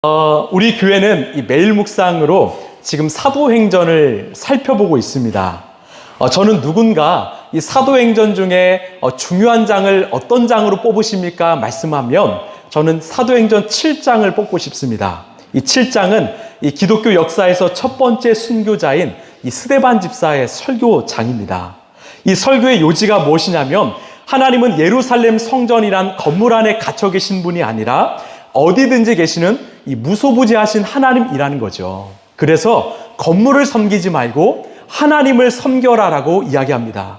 우리 교회는 이 매일 묵상으로 지금 사도행전을 살펴보고 있습니다. 저는 누군가 이 사도행전 중에 중요한 장을 어떤 장으로 뽑으십니까? 말씀하면 저는 사도행전 7장을 뽑고 싶습니다. 이 7장은 이 기독교 역사에서 첫 번째 순교자인 이 스데반 집사의 설교장입니다. 이 설교의 요지가 무엇이냐면 하나님은 예루살렘 성전이란 건물 안에 갇혀 계신 분이 아니라 어디든지 계시는 이 무소부지하신 하나님이라는 거죠. 그래서 건물을 섬기지 말고 하나님을 섬겨라라고 이야기합니다.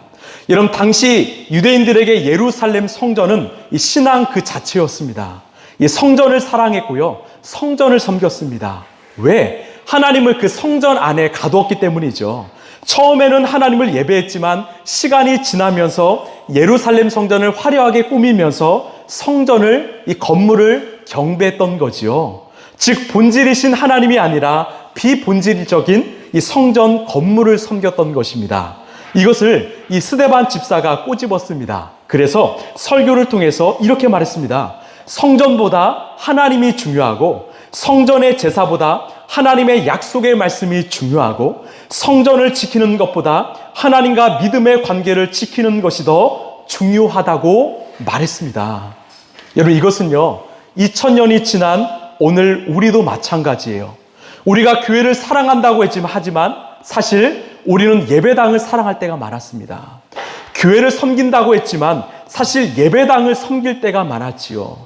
여러분, 당시 유대인들에게 예루살렘 성전은 이 신앙 그 자체였습니다. 이 성전을 사랑했고요, 성전을 섬겼습니다. 왜? 하나님을 그 성전 안에 가두었기 때문이죠. 처음에는 하나님을 예배했지만 시간이 지나면서 예루살렘 성전을 화려하게 꾸미면서 성전을, 이 건물을 경배했던 거지요. 즉 본질이신 하나님이 아니라 비본질적인 이 성전 건물을 섬겼던 것입니다. 이것을 이 스데반 집사가 꼬집었습니다. 그래서 설교를 통해서 이렇게 말했습니다. 성전보다 하나님이 중요하고 성전의 제사보다 하나님의 약속의 말씀이 중요하고 성전을 지키는 것보다 하나님과 믿음의 관계를 지키는 것이 더 중요하다고 말했습니다. 여러분, 이것은요 2000년이 지난 오늘 우리도 마찬가지예요. 우리가 교회를 사랑한다고 하지만 사실 우리는 예배당을 사랑할 때가 많았습니다. 교회를 섬긴다고 했지만 사실 예배당을 섬길 때가 많았지요.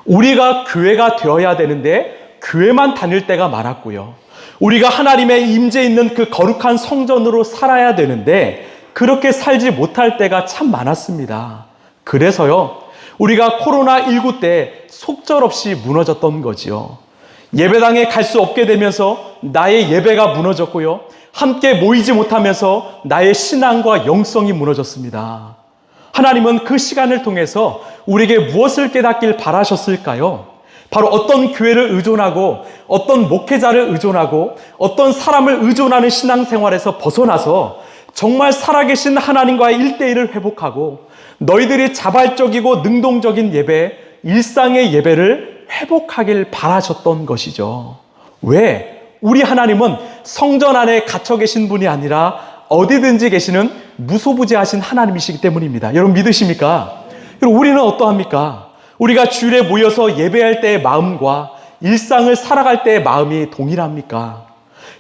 우리가 교회가 되어야 되는데 교회만 다닐 때가 많았고요. 우리가 하나님의 임재 있는 그 거룩한 성전으로 살아야 되는데 그렇게 살지 못할 때가 참 많았습니다. 그래서요 우리가 코로나19 때 속절없이 무너졌던 거지요. 예배당에 갈 수 없게 되면서 나의 예배가 무너졌고요, 함께 모이지 못하면서 나의 신앙과 영성이 무너졌습니다. 하나님은 그 시간을 통해서 우리에게 무엇을 깨닫길 바라셨을까요? 바로 어떤 교회를 의존하고 어떤 목회자를 의존하고 어떤 사람을 의존하는 신앙생활에서 벗어나서 정말 살아계신 하나님과의 1대1을 회복하고 너희들이 자발적이고 능동적인 예배, 일상의 예배를 회복하길 바라셨던 것이죠. 왜? 우리 하나님은 성전 안에 갇혀 계신 분이 아니라 어디든지 계시는 무소부지하신 하나님이시기 때문입니다. 여러분 믿으십니까? 여러분, 우리는 어떠합니까? 우리가 주일에 모여서 예배할 때의 마음과 일상을 살아갈 때의 마음이 동일합니까?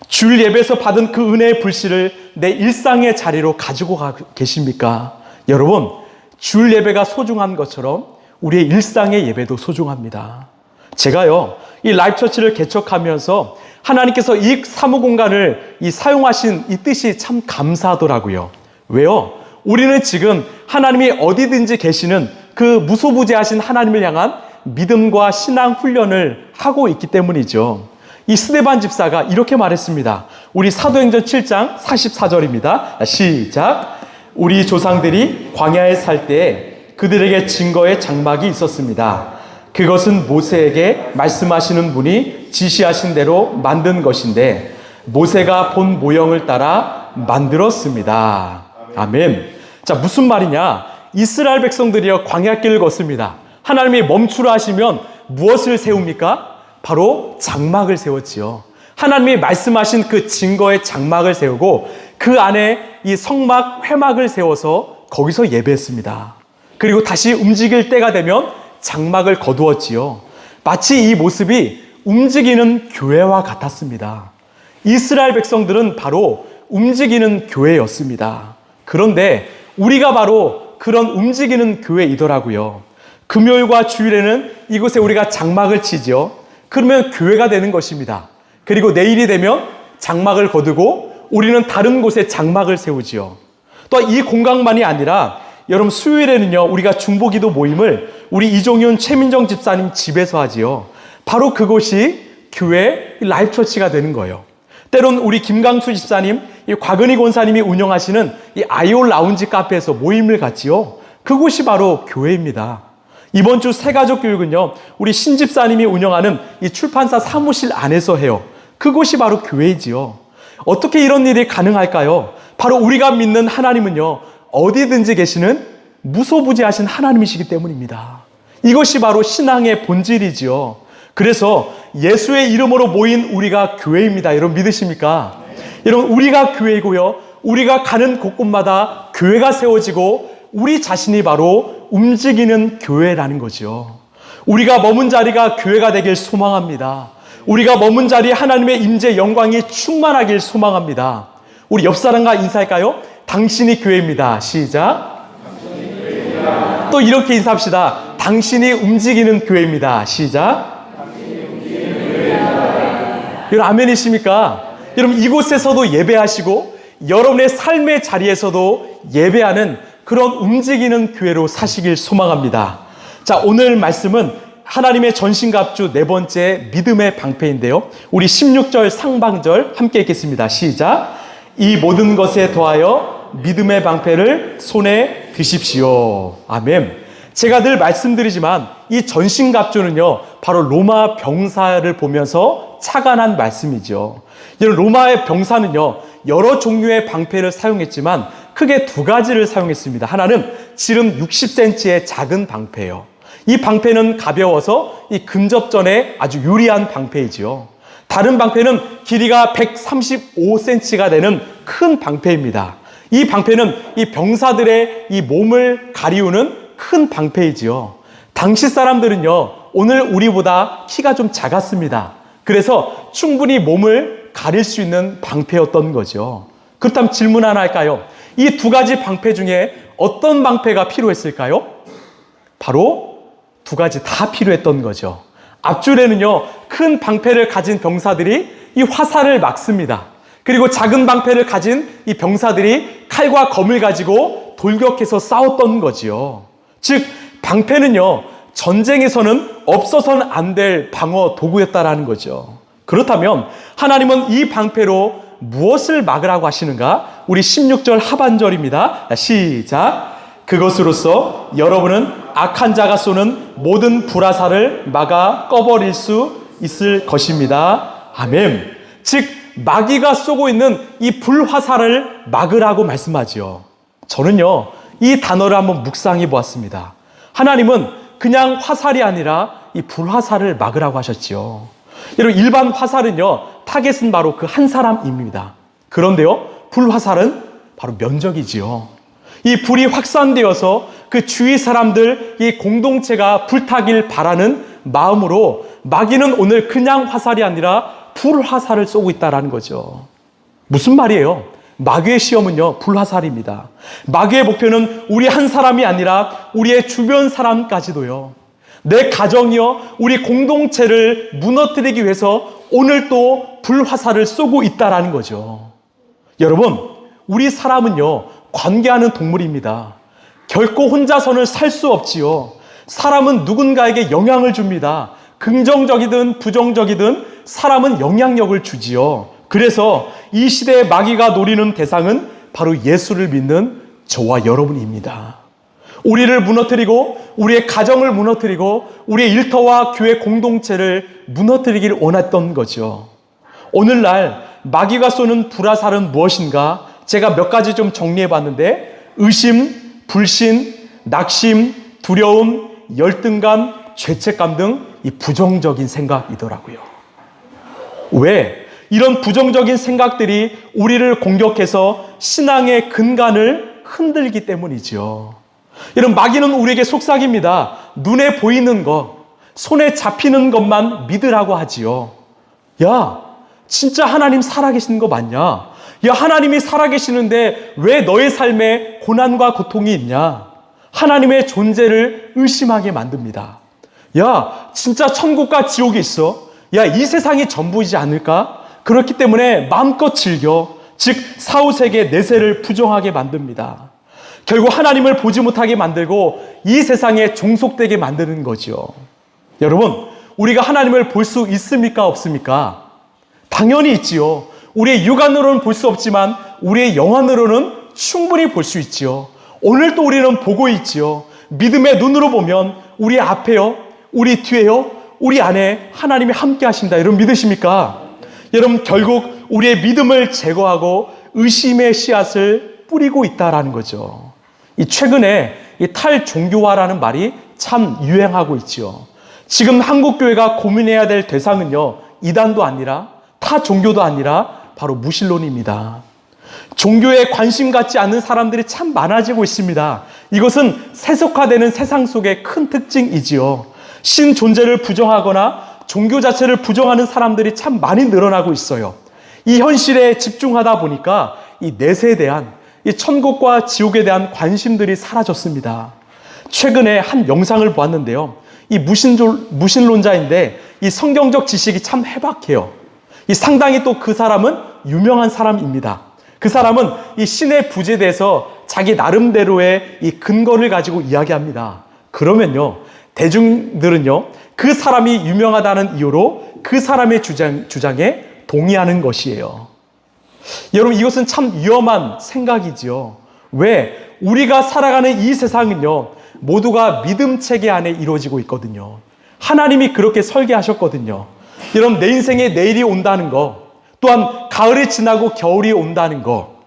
주일 예배에서 받은 그 은혜의 불씨를 내 일상의 자리로 가지고 계십니까? 여러분, 주일 예배가 소중한 것처럼 우리의 일상의 예배도 소중합니다. 제가요 이 라이프처치를 개척하면서 하나님께서 이 사무공간을 사용하신 이 뜻이 참 감사하더라고요. 왜요? 우리는 지금 하나님이 어디든지 계시는 그 무소부지하신 하나님을 향한 믿음과 신앙 훈련을 하고 있기 때문이죠. 이 스데반 집사가 이렇게 말했습니다. 우리 사도행전 7장 44절입니다. 시작. 우리 조상들이 광야에 살 때에 그들에게 증거의 장막이 있었습니다. 그것은 모세에게 말씀하시는 분이 지시하신 대로 만든 것인데 모세가 본 모형을 따라 만들었습니다. 아멘. 자, 무슨 말이냐? 이스라엘 백성들이여 광야길을 걷습니다. 하나님이 멈추라 하시면 무엇을 세웁니까? 바로 장막을 세웠지요. 하나님이 말씀하신 그 증거의 장막을 세우고 그 안에 이 성막, 회막을 세워서 거기서 예배했습니다. 그리고 다시 움직일 때가 되면 장막을 거두었지요. 마치 이 모습이 움직이는 교회와 같았습니다. 이스라엘 백성들은 바로 움직이는 교회였습니다. 그런데 우리가 바로 그런 움직이는 교회이더라고요. 금요일과 주일에는 이곳에 우리가 장막을 치죠. 그러면 교회가 되는 것입니다. 그리고 내일이 되면 장막을 거두고 우리는 다른 곳에 장막을 세우지요. 또 이 공간만이 아니라 여러분, 수요일에는요 우리가 중보기도 모임을 우리 이종윤 최민정 집사님 집에서 하지요. 바로 그곳이 교회 라이프처치가 되는 거예요. 때론 우리 김강수 집사님, 이 곽은희 권사님이 운영하시는 이 아이올 라운지 카페에서 모임을 갖지요. 그곳이 바로 교회입니다. 이번 주 새가족 교육은요 우리 신 집사님이 운영하는 이 출판사 사무실 안에서 해요. 그곳이 바로 교회이지요. 어떻게 이런 일이 가능할까요? 바로 우리가 믿는 하나님은요 어디든지 계시는 무소부지하신 하나님이시기 때문입니다. 이것이 바로 신앙의 본질이지요. 그래서 예수의 이름으로 모인 우리가 교회입니다. 여러분 믿으십니까? 여러분 우리가 교회이고요. 우리가 가는 곳곳마다 교회가 세워지고 우리 자신이 바로 움직이는 교회라는 거죠. 우리가 머문 자리가 교회가 되길 소망합니다. 우리가 머문 자리에 하나님의 임재 영광이 충만하길 소망합니다. 우리 옆 사람과 인사할까요? 당신이 교회입니다. 시작. 당신이 교회입니다. 또 이렇게 인사합시다. 당신이 움직이는 교회입니다. 시작. 당신이 움직이는 교회입니다. 여러분 아멘이십니까? 여러분 이곳에서도 예배하시고 여러분의 삶의 자리에서도 예배하는 그런 움직이는 교회로 사시길 소망합니다. 자, 오늘 말씀은 하나님의 전신갑주 네 번째 믿음의 방패인데요. 우리 16절 상방절 함께 읽겠습니다. 시작. 이 모든 것에 더하여 믿음의 방패를 손에 드십시오. 아멘. 제가 늘 말씀드리지만 이 전신갑주는요, 바로 로마 병사를 보면서 착안한 말씀이죠. 여러분, 로마의 병사는요, 여러 종류의 방패를 사용했지만 크게 두 가지를 사용했습니다. 하나는 지름 60cm의 작은 방패예요. 이 방패는 가벼워서 이 근접전에 아주 유리한 방패이지요. 다른 방패는 길이가 135cm가 되는 큰 방패입니다. 이 방패는 이 병사들의 이 몸을 가리우는 큰 방패이지요. 당시 사람들은요, 오늘 우리보다 키가 좀 작았습니다. 그래서 충분히 몸을 가릴 수 있는 방패였던 거죠. 그렇다면 질문 하나 할까요? 이 두 가지 방패 중에 어떤 방패가 필요했을까요? 바로 두 가지 다 필요했던 거죠. 앞줄에는요, 큰 방패를 가진 병사들이 이 화살을 막습니다. 그리고 작은 방패를 가진 이 병사들이 칼과 검을 가지고 돌격해서 싸웠던 거지요. 즉, 방패는요, 전쟁에서는 없어서는 안 될 방어 도구였다라는 거죠. 그렇다면 하나님은 이 방패로 무엇을 막으라고 하시는가? 우리 16절 하반절입니다. 시작. 그것으로써 여러분은 악한 자가 쏘는 모든 불화살을 막아 꺼버릴 수 있을 것입니다. 아멘. 즉 마귀가 쏘고 있는 이 불화살을 막으라고 말씀하지요. 저는요, 이 단어를 한번 묵상해 보았습니다. 하나님은 그냥 화살이 아니라 이 불화살을 막으라고 하셨지요. 여러분, 일반 화살은요, 타겟은 바로 그 한 사람입니다. 그런데요, 불화살은 바로 면적이지요. 이 불이 확산되어서 그 주위 사람들, 이 공동체가 불타길 바라는 마음으로 마귀는 오늘 그냥 화살이 아니라 불화살을 쏘고 있다는 거죠. 무슨 말이에요? 마귀의 시험은요, 불화살입니다. 마귀의 목표는 우리 한 사람이 아니라 우리의 주변 사람까지도요. 내 가정이요, 우리 공동체를 무너뜨리기 위해서 오늘 또 불화살을 쏘고 있다는 거죠. 여러분, 우리 사람은요, 관계하는 동물입니다. 결코 혼자서는 살 수 없지요. 사람은 누군가에게 영향을 줍니다. 긍정적이든 부정적이든 사람은 영향력을 주지요. 그래서 이 시대의 마귀가 노리는 대상은 바로 예수를 믿는 저와 여러분입니다. 우리를 무너뜨리고 우리의 가정을 무너뜨리고 우리의 일터와 교회 공동체를 무너뜨리기를 원했던 거죠. 오늘날 마귀가 쏘는 불화살은 무엇인가? 제가 몇 가지 좀 정리해 봤는데 의심, 불신, 낙심, 두려움, 열등감, 죄책감 등 이 부정적인 생각이더라고요. 왜? 이런 부정적인 생각들이 우리를 공격해서 신앙의 근간을 흔들기 때문이죠. 여러분, 마귀는 우리에게 속삭입니다. 눈에 보이는 것, 손에 잡히는 것만 믿으라고 하지요. 야, 진짜 하나님 살아계시는 거 맞냐? 야, 하나님이 살아계시는데 왜 너의 삶에 고난과 고통이 있냐? 하나님의 존재를 의심하게 만듭니다. 야, 진짜 천국과 지옥이 있어? 야, 이 세상이 전부이지 않을까? 그렇기 때문에 마음껏 즐겨. 즉, 사후세계 내세를 부정하게 만듭니다. 결국 하나님을 보지 못하게 만들고 이 세상에 종속되게 만드는 거죠. 여러분, 우리가 하나님을 볼 수 있습니까? 없습니까? 당연히 있지요. 우리의 육안으로는 볼 수 없지만 우리의 영안으로는 충분히 볼 수 있지요. 오늘도 우리는 보고 있지요. 믿음의 눈으로 보면 우리 앞에요, 우리 뒤에요, 우리 안에 하나님이 함께 하신다. 여러분 믿으십니까? 여러분, 결국 우리의 믿음을 제거하고 의심의 씨앗을 뿌리고 있다라는 거죠. 이 최근에 이 탈종교화라는 말이 참 유행하고 있지요. 지금 한국교회가 고민해야 될 대상은요, 이단도 아니라 타 종교도 아니라 바로 무신론입니다. 종교에 관심 갖지 않는 사람들이 참 많아지고 있습니다. 이것은 세속화되는 세상 속의 큰 특징이지요. 신 존재를 부정하거나 종교 자체를 부정하는 사람들이 참 많이 늘어나고 있어요. 이 현실에 집중하다 보니까 이 내세에 대한, 이 천국과 지옥에 대한 관심들이 사라졌습니다. 최근에 한 영상을 보았는데요. 이 무신론자인데 이 성경적 지식이 참 해박해요. 이 상당히 또 그 사람은 유명한 사람입니다. 그 사람은 이 신의 부재에 대해서 자기 나름대로의 이 근거를 가지고 이야기합니다. 그러면요, 대중들은요, 그 사람이 유명하다는 이유로 그 사람의 주장에 동의하는 것이에요. 여러분, 이것은 참 위험한 생각이지요. 왜? 우리가 살아가는 이 세상은요, 모두가 믿음 체계 안에 이루어지고 있거든요. 하나님이 그렇게 설계하셨거든요. 여러분, 내 인생에 내일이 온다는 거, 또한 가을이 지나고 겨울이 온다는 거,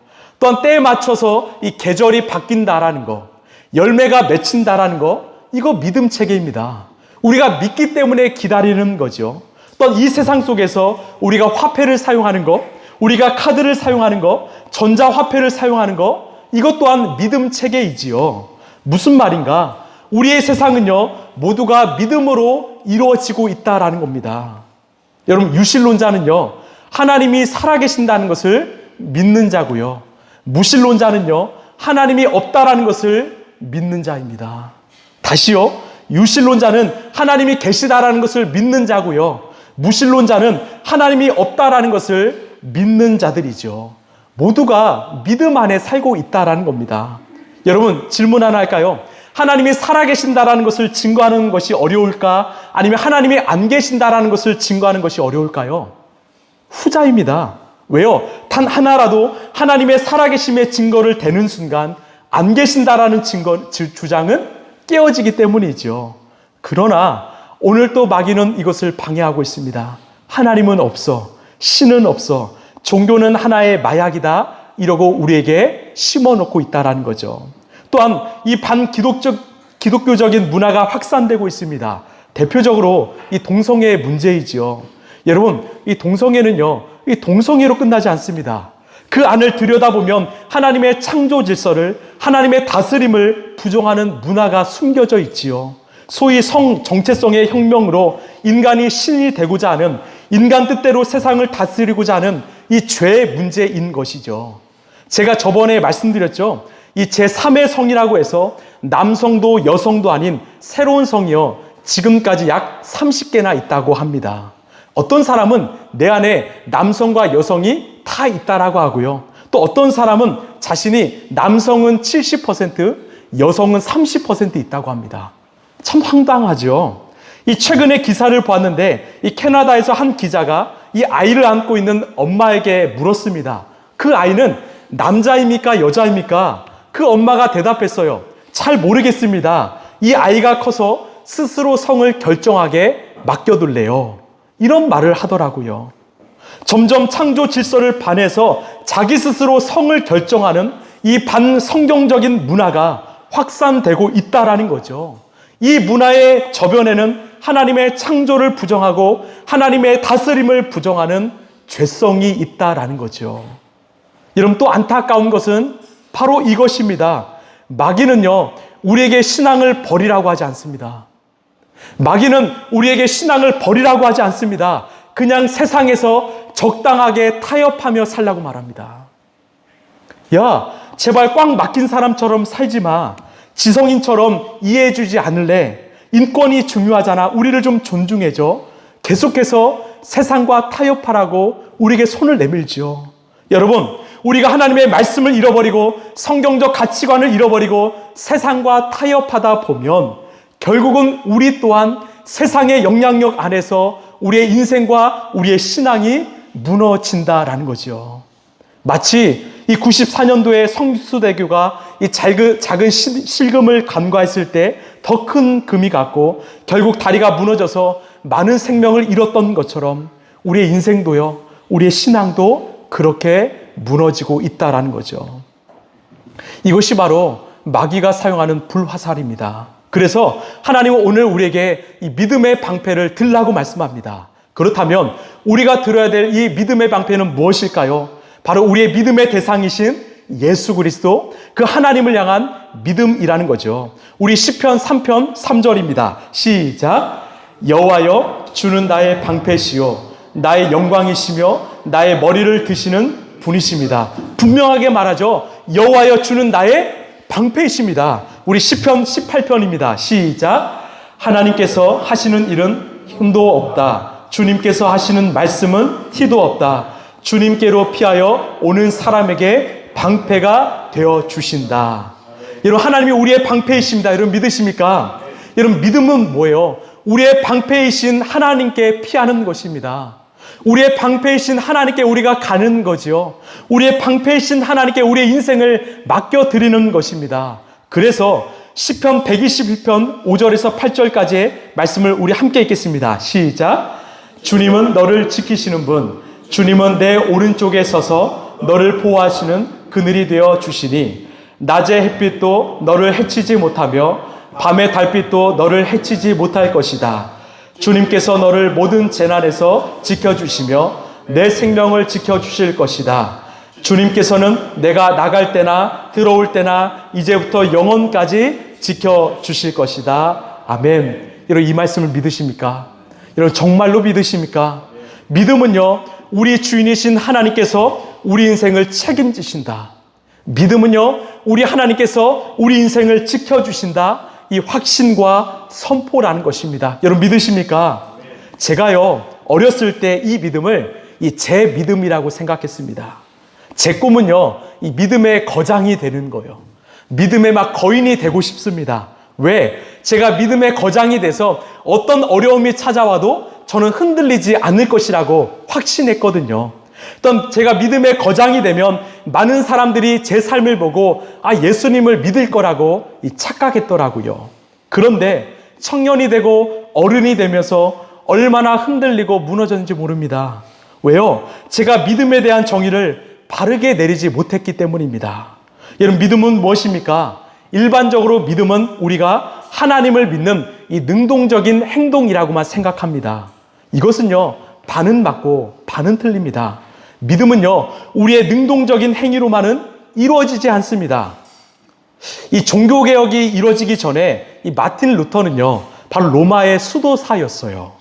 또한 때에 맞춰서 이 계절이 바뀐다라는 거, 열매가 맺힌다라는 거, 이거 믿음 체계입니다. 우리가 믿기 때문에 기다리는 거죠. 또한 이 세상 속에서 우리가 화폐를 사용하는 거, 우리가 카드를 사용하는 거, 전자화폐를 사용하는 거, 이것 또한 믿음 체계이지요. 무슨 말인가? 우리의 세상은요, 모두가 믿음으로 이루어지고 있다라는 겁니다. 여러분, 유신론자는요, 하나님이 살아계신다는 것을 믿는 자고요. 무신론자는요, 하나님이 없다라는 것을 믿는 자입니다. 다시요, 유신론자는 하나님이 계시다라는 것을 믿는 자고요. 무신론자는 하나님이 없다라는 것을 믿는 자들이죠. 모두가 믿음 안에 살고 있다라는 겁니다. 여러분, 질문 하나 할까요? 하나님이 살아계신다라는 것을 증거하는 것이 어려울까? 아니면 하나님이 안 계신다라는 것을 증거하는 것이 어려울까요? 후자입니다. 왜요? 단 하나라도 하나님의 살아계심의 증거를 대는 순간 안 계신다라는 주장은 깨어지기 때문이죠. 그러나 오늘 또 마귀는 이것을 방해하고 있습니다. 하나님은 없어, 신은 없어, 종교는 하나의 마약이다, 이러고 우리에게 심어놓고 있다라는 거죠. 또한 이 기독교적인 문화가 확산되고 있습니다. 대표적으로 이 동성애의 문제이지요. 여러분, 이 동성애는요, 이 동성애로 끝나지 않습니다. 그 안을 들여다보면 하나님의 창조 질서를, 하나님의 다스림을 부정하는 문화가 숨겨져 있지요. 소위 성 정체성의 혁명으로 인간이 신이 되고자 하는, 인간 뜻대로 세상을 다스리고자 하는 이 죄의 문제인 것이죠. 제가 저번에 말씀드렸죠. 이 제3의 성이라고 해서 남성도 여성도 아닌 새로운 성이요, 지금까지 약 30개나 있다고 합니다. 어떤 사람은 내 안에 남성과 여성이 다 있다라고 하고요. 또 어떤 사람은 자신이 남성은 70%, 여성은 30% 있다고 합니다. 참 황당하죠. 이 최근에 기사를 보았는데 이 캐나다에서 한 기자가 이 아이를 안고 있는 엄마에게 물었습니다. 그 아이는 남자입니까? 여자입니까? 그 엄마가 대답했어요. 잘 모르겠습니다. 이 아이가 커서 스스로 성을 결정하게 맡겨둘래요. 이런 말을 하더라고요. 점점 창조 질서를 반해서 자기 스스로 성을 결정하는 이 반성경적인 문화가 확산되고 있다라는 거죠. 이 문화의 저변에는 하나님의 창조를 부정하고 하나님의 다스림을 부정하는 죄성이 있다라는 거죠. 여러분, 또 안타까운 것은 바로 이것입니다. 마귀는요, 우리에게 신앙을 버리라고 하지 않습니다. 마귀는 우리에게 신앙을 버리라고 하지 않습니다. 그냥 세상에서 적당하게 타협하며 살라고 말합니다. 야, 제발 꽉 막힌 사람처럼 살지 마. 지성인처럼 이해해주지 않을래? 인권이 중요하잖아. 우리를 좀 존중해줘. 계속해서 세상과 타협하라고 우리에게 손을 내밀지요. 여러분, 우리가 하나님의 말씀을 잃어버리고 성경적 가치관을 잃어버리고 세상과 타협하다 보면 결국은 우리 또한 세상의 영향력 안에서 우리의 인생과 우리의 신앙이 무너진다라는 거죠. 마치 이 94년도에 성수대교가 이 작은 실금을 간과했을 때 더 큰 금이 갔고 결국 다리가 무너져서 많은 생명을 잃었던 것처럼 우리의 인생도요, 우리의 신앙도 그렇게 무너지고 있다라는 거죠. 이것이 바로 마귀가 사용하는 불화살입니다. 그래서 하나님은 오늘 우리에게 이 믿음의 방패를 들라고 말씀합니다. 그렇다면 우리가 들어야 될 이 믿음의 방패는 무엇일까요? 바로 우리의 믿음의 대상이신 예수 그리스도, 그 하나님을 향한 믿음이라는 거죠. 우리 시편 3편 3절입니다. 시작. 여호와여, 주는 나의 방패시요 나의 영광이시며 나의 머리를 드시는 분이십니다. 분명하게 말하죠. 여호와여, 주는 나의 방패이십니다. 우리 시편 18편입니다. 시작. 하나님께서 하시는 일은 힘도 없다. 주님께서 하시는 말씀은 티도 없다. 주님께로 피하여 오는 사람에게 방패가 되어 주신다. 여러분, 하나님이 우리의 방패이십니다. 여러분, 믿으십니까? 여러분, 믿음은 뭐예요? 우리의 방패이신 하나님께 피하는 것입니다. 우리의 방패이신 하나님께 우리가 가는 거지요. 우리의 방패이신 하나님께 우리의 인생을 맡겨드리는 것입니다. 그래서 시편 121편 5절에서 8절까지의 말씀을 우리 함께 읽겠습니다. 시작. 주님은 너를 지키시는 분, 주님은 내 오른쪽에 서서 너를 보호하시는 그늘이 되어 주시니 낮의 햇빛도 너를 해치지 못하며 밤의 달빛도 너를 해치지 못할 것이다. 주님께서 너를 모든 재난에서 지켜주시며 내 생명을 지켜주실 것이다. 주님께서는 내가 나갈 때나 들어올 때나 이제부터 영원까지 지켜주실 것이다. 아멘. 여러분, 이 말씀을 믿으십니까? 여러분, 정말로 믿으십니까? 믿음은요, 우리 주인이신 하나님께서 우리 인생을 책임지신다. 믿음은요, 우리 하나님께서 우리 인생을 지켜주신다. 이 확신과 선포라는 것입니다. 여러분, 믿으십니까? 제가요, 어렸을 때 이 믿음을 제 믿음이라고 생각했습니다. 제 꿈은요, 이 믿음의 거장이 되는 거예요. 믿음의 막 거인이 되고 싶습니다. 왜? 제가 믿음의 거장이 돼서 어떤 어려움이 찾아와도 저는 흔들리지 않을 것이라고 확신했거든요. 또 제가 믿음의 거장이 되면 많은 사람들이 제 삶을 보고 예수님을 믿을 거라고 착각했더라고요. 그런데 청년이 되고 어른이 되면서 얼마나 흔들리고 무너졌는지 모릅니다. 왜요? 제가 믿음에 대한 정의를 바르게 내리지 못했기 때문입니다. 여러분, 믿음은 무엇입니까? 일반적으로 믿음은 우리가 하나님을 믿는 이 능동적인 행동이라고만 생각합니다. 이것은요, 반은 맞고 반은 틀립니다. 믿음은요, 우리의 능동적인 행위로만은 이루어지지 않습니다. 이 종교개혁이 이루어지기 전에 이 마틴 루터는요, 바로 로마의 수도사였어요.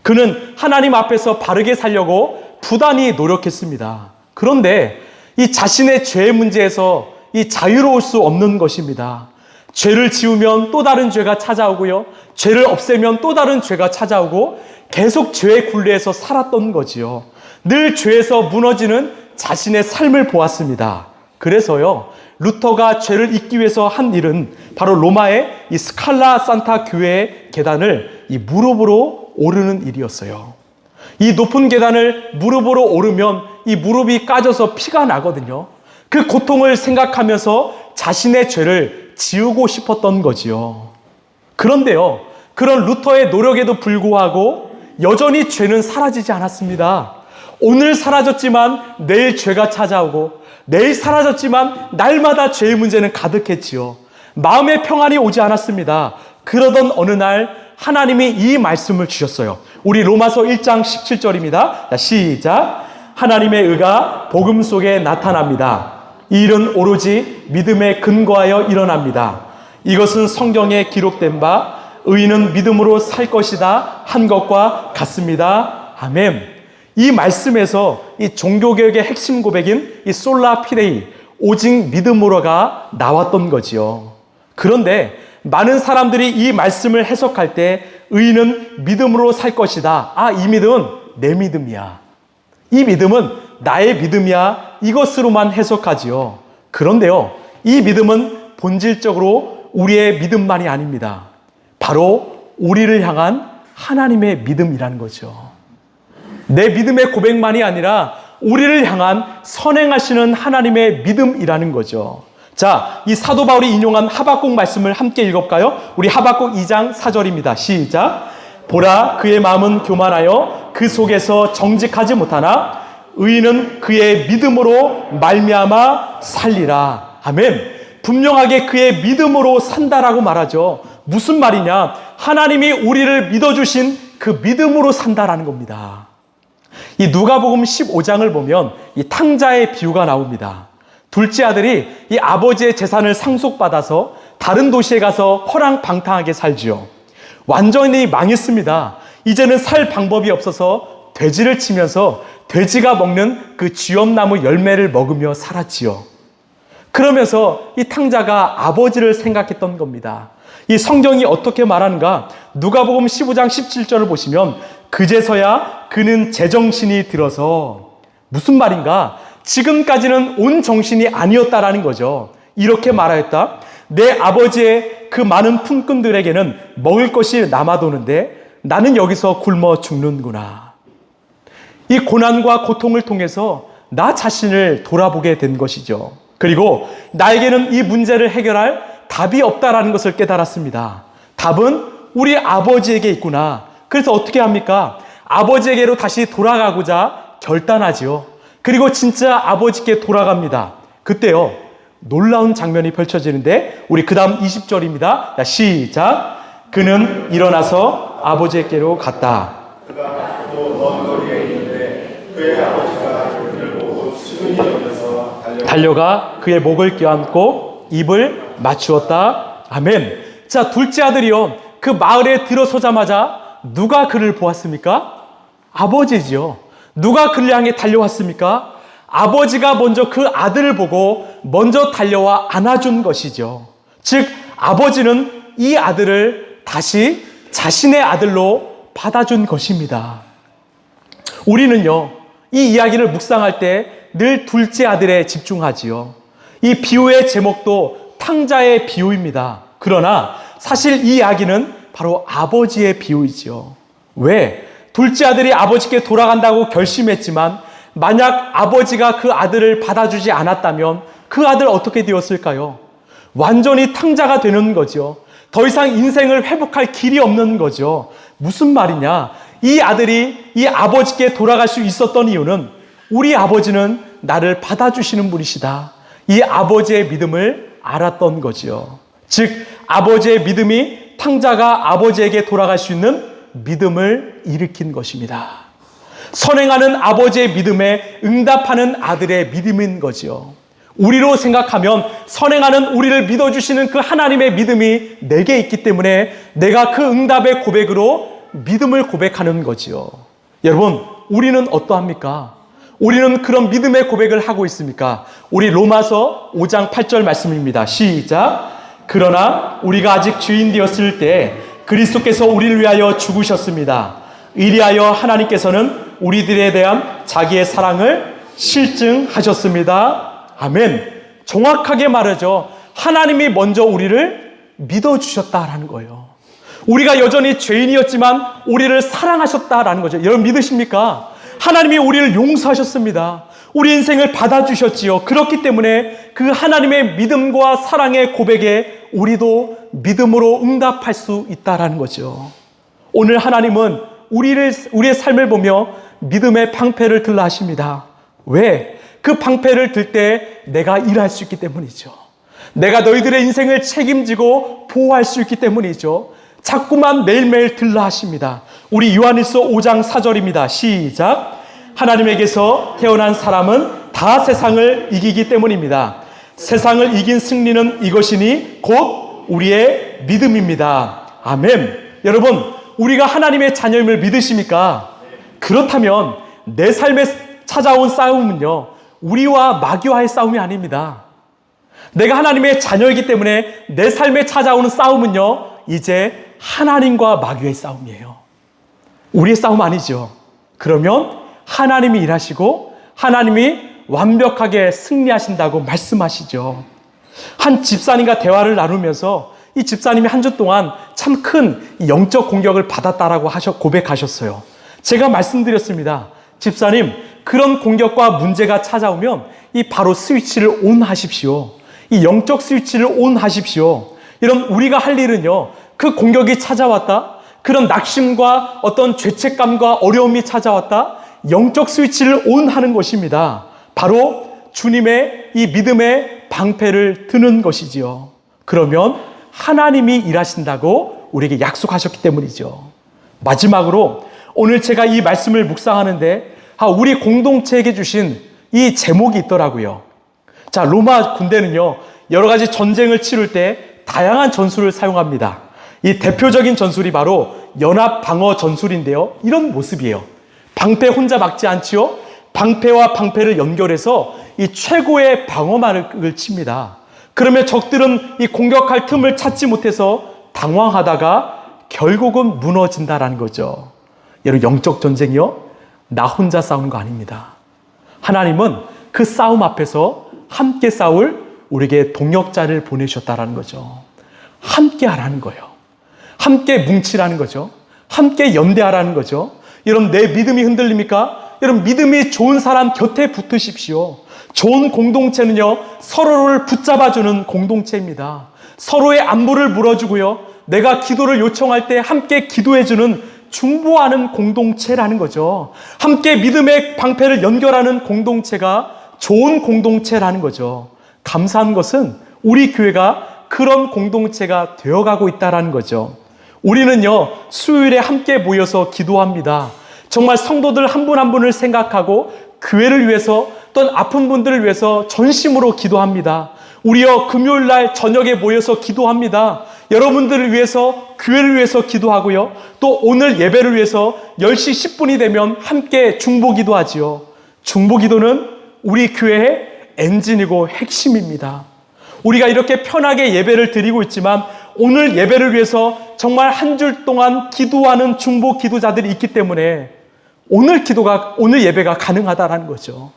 그는 하나님 앞에서 바르게 살려고 부단히 노력했습니다. 그런데 이 자신의 죄의 문제에서 이 자유로울 수 없는 것입니다. 죄를 지우면 또 다른 죄가 찾아오고요. 죄를 없애면 또 다른 죄가 찾아오고 계속 죄의 굴레에서 살았던 거지요. 늘 죄에서 무너지는 자신의 삶을 보았습니다. 그래서요, 루터가 죄를 잊기 위해서 한 일은 바로 로마의 이 스칼라 산타 교회의 계단을 이 무릎으로 오르는 일이었어요. 이 높은 계단을 무릎으로 오르면 이 무릎이 까져서 피가 나거든요. 그 고통을 생각하면서 자신의 죄를 지우고 싶었던 거지요. 그런데요, 그런 루터의 노력에도 불구하고 여전히 죄는 사라지지 않았습니다. 오늘 사라졌지만 내일 죄가 찾아오고, 내일 사라졌지만 날마다 죄의 문제는 가득했지요. 마음의 평안이 오지 않았습니다. 그러던 어느 날 하나님이 이 말씀을 주셨어요. 우리 로마서 1장 17절입니다. 시작. 하나님의 의가 복음 속에 나타납니다. 이 일은 오로지 믿음에 근거하여 일어납니다. 이것은 성경에 기록된 바 의인은 믿음으로 살 것이다 한 것과 같습니다. 아멘. 이 말씀에서 이 종교개혁의 핵심 고백인 이 솔라 피데이, 오직 믿음으로가 나왔던 거지요. 그런데 많은 사람들이 이 말씀을 해석할 때 의인은 믿음으로 살 것이다. 이 믿음은 내 믿음이야. 이 믿음은 나의 믿음이야. 이것으로만 해석하지요. 그런데요, 이 믿음은 본질적으로 우리의 믿음만이 아닙니다. 바로 우리를 향한 하나님의 믿음이라는 거죠. 내 믿음의 고백만이 아니라 우리를 향한 선행하시는 하나님의 믿음이라는 거죠. 자, 이 사도 바울이 인용한 하박국 말씀을 함께 읽어볼까요? 우리 하박국 2장 4절입니다. 시작. 보라, 그의 마음은 교만하여 그 속에서 정직하지 못하나 의인은 그의 믿음으로 말미암아 살리라. 아멘. 분명하게 그의 믿음으로 산다라고 말하죠. 무슨 말이냐? 하나님이 우리를 믿어주신 그 믿음으로 산다라는 겁니다. 이 누가복음 15장을 보면 이 탕자의 비유가 나옵니다. 둘째 아들이 이 아버지의 재산을 상속받아서 다른 도시에 가서 허랑방탕하게 살지요. 완전히 망했습니다. 이제는 살 방법이 없어서 돼지를 치면서 돼지가 먹는 그 쥐엄나무 열매를 먹으며 살았지요. 그러면서 이 탕자가 아버지를 생각했던 겁니다. 이 성경이 어떻게 말하는가? 누가복음 15장 17절을 보시면 그제서야 그는 제정신이 들어서, 무슨 말인가? 지금까지는 온 정신이 아니었다라는 거죠. 이렇게 말하였다. 내 아버지의 그 많은 품꾼들에게는 먹을 것이 남아도는데 나는 여기서 굶어 죽는구나. 이 고난과 고통을 통해서 나 자신을 돌아보게 된 것이죠. 그리고 나에게는 이 문제를 해결할 답이 없다라는 것을 깨달았습니다. 답은 우리 아버지에게 있구나. 그래서 어떻게 합니까? 아버지에게로 다시 돌아가고자 결단하지요. 그리고 진짜 아버지께 돌아갑니다. 그때요, 놀라운 장면이 펼쳐지는데 우리 그 다음 20절입니다. 시작. 그는 일어나서 아버지께로 갔다. 그가 또 먼 거리에 있는데 그의 아버지가 그를 보고 시근히 여겨서 달려가 그의 목을 껴안고 입을 맞추었다. 아멘. 자, 둘째 아들이요, 그 마을에 들어서자마자 누가 그를 보았습니까? 아버지지요. 누가 그를 향해 달려왔습니까? 아버지가 먼저 그 아들을 보고 먼저 달려와 안아준 것이죠. 즉 아버지는 이 아들을 다시 자신의 아들로 받아준 것입니다. 우리는요, 이 이야기를 묵상할 때 늘 둘째 아들에 집중하지요. 이 비유의 제목도 탕자의 비유입니다. 그러나 사실 이 이야기는 바로 아버지의 비유이지요. 왜? 둘째 아들이 아버지께 돌아간다고 결심했지만 만약 아버지가 그 아들을 받아주지 않았다면 그 아들 어떻게 되었을까요? 완전히 탕자가 되는 거죠. 더 이상 인생을 회복할 길이 없는 거죠. 무슨 말이냐? 이 아들이 이 아버지께 돌아갈 수 있었던 이유는 우리 아버지는 나를 받아주시는 분이시다. 이 아버지의 믿음을 알았던 거지요. 즉 아버지의 믿음이 탕자가 아버지에게 돌아갈 수 있는 믿음을 일으킨 것입니다. 선행하는 아버지의 믿음에 응답하는 아들의 믿음인 거지요. 우리로 생각하면 선행하는 우리를 믿어주시는 그 하나님의 믿음이 내게 있기 때문에 내가 그 응답의 고백으로 믿음을 고백하는 거지요. 여러분, 우리는 어떠합니까? 우리는 그런 믿음의 고백을 하고 있습니까? 우리 로마서 5장 8절 말씀입니다. 시작. 그러나 우리가 아직 죄인 되었을 때 그리스도께서 우리를 위하여 죽으셨습니다. 이리하여 하나님께서는 우리들에 대한 자기의 사랑을 실증하셨습니다. 아멘. 정확하게 말하죠. 하나님이 먼저 우리를 믿어주셨다라는 거예요. 우리가 여전히 죄인이었지만 우리를 사랑하셨다라는 거죠. 여러분 믿으십니까? 하나님이 우리를 용서하셨습니다. 우리 인생을 받아주셨지요. 그렇기 때문에 그 하나님의 믿음과 사랑의 고백에 우리도 믿음으로 응답할 수 있다라는 거죠. 오늘 하나님은 우리의 삶을 보며 믿음의 방패를 들라 하십니다. 왜? 그 방패를 들 때 내가 일할 수 있기 때문이죠. 내가 너희들의 인생을 책임지고 보호할 수 있기 때문이죠. 자꾸만 매일매일 들라 하십니다. 우리 요한일서 5장 4절입니다. 시작. 하나님에게서 태어난 사람은 다 세상을 이기기 때문입니다. 세상을 이긴 승리는 이것이니 곧 우리의 믿음입니다. 아멘. 여러분, 우리가 하나님의 자녀임을 믿으십니까? 그렇다면 내 삶에 찾아온 싸움은요, 우리와 마귀와의 싸움이 아닙니다. 내가 하나님의 자녀이기 때문에 내 삶에 찾아오는 싸움은요, 이제 하나님과 마귀의 싸움이에요. 우리의 싸움 아니죠. 그러면 하나님이 일하시고 하나님이 완벽하게 승리하신다고 말씀하시죠. 한 집사님과 대화를 나누면서 이 집사님이 한 주 동안 참 큰 영적 공격을 받았다라고 고백하셨어요. 제가 말씀드렸습니다. 집사님, 그런 공격과 문제가 찾아오면 이 바로 스위치를 온 하십시오. 이 영적 스위치를 온 하십시오. 이런 우리가 할 일은요, 그 공격이 찾아왔다, 그런 낙심과 어떤 죄책감과 어려움이 찾아왔다, 영적 스위치를 온 하는 것입니다. 바로 주님의 이 믿음의 방패를 드는 것이지요. 그러면 하나님이 일하신다고 우리에게 약속하셨기 때문이죠. 마지막으로 오늘 제가 이 말씀을 묵상하는데 우리 공동체에게 주신 이 제목이 있더라고요. 자, 로마 군대는요, 여러 가지 전쟁을 치를 때 다양한 전술을 사용합니다. 이 대표적인 전술이 바로 연합 방어 전술인데요. 이런 모습이에요. 방패 혼자 막지 않지요. 방패와 방패를 연결해서 이 최고의 방어막을 칩니다. 그러면 적들은 이 공격할 틈을 찾지 못해서 당황하다가 결국은 무너진다라는 거죠. 여러분, 영적 전쟁이요, 나 혼자 싸우는 거 아닙니다. 하나님은 그 싸움 앞에서 함께 싸울 우리에게 동역자를 보내셨다라는 거죠. 함께 하라는 거예요. 함께 뭉치라는 거죠. 함께 연대하라는 거죠. 여러분, 내 믿음이 흔들립니까? 여러분, 믿음이 좋은 사람 곁에 붙으십시오. 좋은 공동체는요, 서로를 붙잡아주는 공동체입니다. 서로의 안부를 물어주고요, 내가 기도를 요청할 때 함께 기도해주는 중보하는 공동체라는 거죠. 함께 믿음의 방패를 연결하는 공동체가 좋은 공동체라는 거죠. 감사한 것은 우리 교회가 그런 공동체가 되어가고 있다는 거죠. 우리는요, 수요일에 함께 모여서 기도합니다. 정말 성도들 한 분 한 분을 생각하고 교회를 위해서, 또는 아픈 분들을 위해서 전심으로 기도합니다. 우리요, 금요일 날 저녁에 모여서 기도합니다. 여러분들을 위해서, 교회를 위해서 기도하고요, 또 오늘 예배를 위해서 10시 10분이 되면 함께 중보기도 하지요. 중보기도는 우리 교회의 엔진이고 핵심입니다. 우리가 이렇게 편하게 예배를 드리고 있지만 오늘 예배를 위해서 정말 한 줄 동안 기도하는 중보 기도자들이 있기 때문에 오늘 예배가 가능하다는 거죠.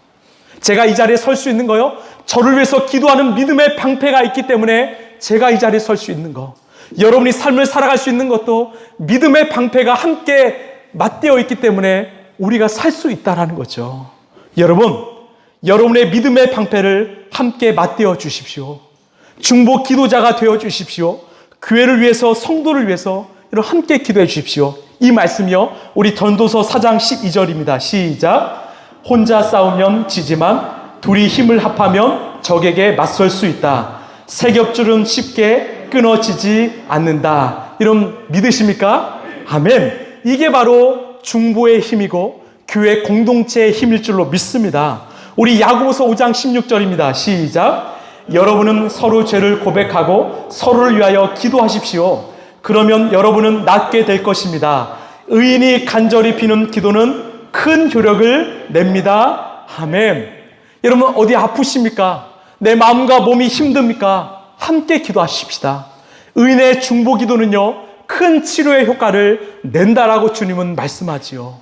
제가 이 자리에 설 수 있는 거요, 저를 위해서 기도하는 믿음의 방패가 있기 때문에 제가 이 자리에 설 수 있는 거, 여러분이 삶을 살아갈 수 있는 것도 믿음의 방패가 함께 맞대어 있기 때문에 우리가 살 수 있다는 거죠. 여러분, 여러분의 믿음의 방패를 함께 맞대어 주십시오. 중보 기도자가 되어 주십시오. 교회를 위해서, 성도를 위해서 여러분 함께 기도해 주십시오. 이 말씀이요, 우리 전도서 4장 12절입니다. 시작. 혼자 싸우면 지지만 둘이 힘을 합하면 적에게 맞설 수 있다. 세 겹줄은 쉽게 끊어지지 않는다. 이런 믿으십니까? 아멘. 이게 바로 중보의 힘이고 교회 공동체의 힘일 줄로 믿습니다. 우리 야고보서 5장 16절입니다. 시작. 여러분은 서로 죄를 고백하고 서로를 위하여 기도하십시오. 그러면 여러분은 낫게 될 것입니다. 의인이 간절히 비는 기도는 큰 효력을 냅니다. 아멘. 여러분, 어디 아프십니까? 내 마음과 몸이 힘듭니까? 함께 기도하십시다. 의인의 중보 기도는요, 큰 치료의 효과를 낸다라고 주님은 말씀하지요.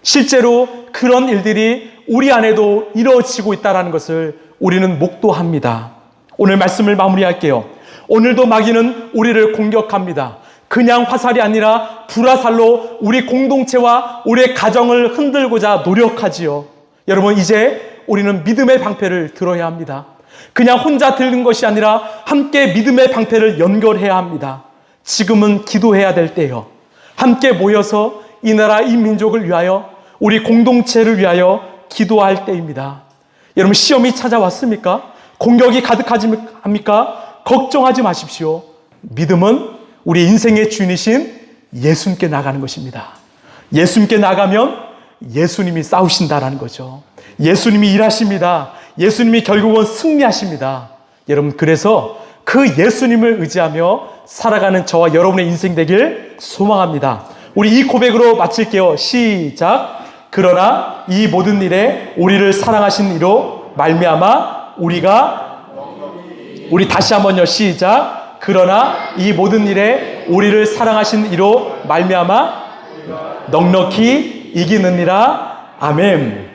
실제로 그런 일들이 우리 안에도 이루어지고 있다는 것을 우리는 목도합니다. 오늘 말씀을 마무리할게요. 오늘도 마귀는 우리를 공격합니다. 그냥 화살이 아니라 불화살로 우리 공동체와 우리의 가정을 흔들고자 노력하지요. 여러분, 이제 우리는 믿음의 방패를 들어야 합니다. 그냥 혼자 들는 것이 아니라 함께 믿음의 방패를 연결해야 합니다. 지금은 기도해야 될 때요. 함께 모여서 이 나라, 이 민족을 위하여, 우리 공동체를 위하여 기도할 때입니다. 여러분, 시험이 찾아왔습니까? 공격이 가득합니까? 걱정하지 마십시오. 믿음은 우리 인생의 주인이신 예수님께 나가는 것입니다. 예수님께 나가면 예수님이 싸우신다라는 거죠. 예수님이 일하십니다. 예수님이 결국은 승리하십니다. 여러분, 그래서 그 예수님을 의지하며 살아가는 저와 여러분의 인생 되길 소망합니다. 우리 이 고백으로 마칠게요. 시작. 그러나 이 모든 일에 우리를 사랑하신 이로 말미암아 우리 다시 한번요. 시작. 그러나 이 모든 일에 우리를 사랑하신 이로 말미암아 넉넉히 이기느니라. 아멘.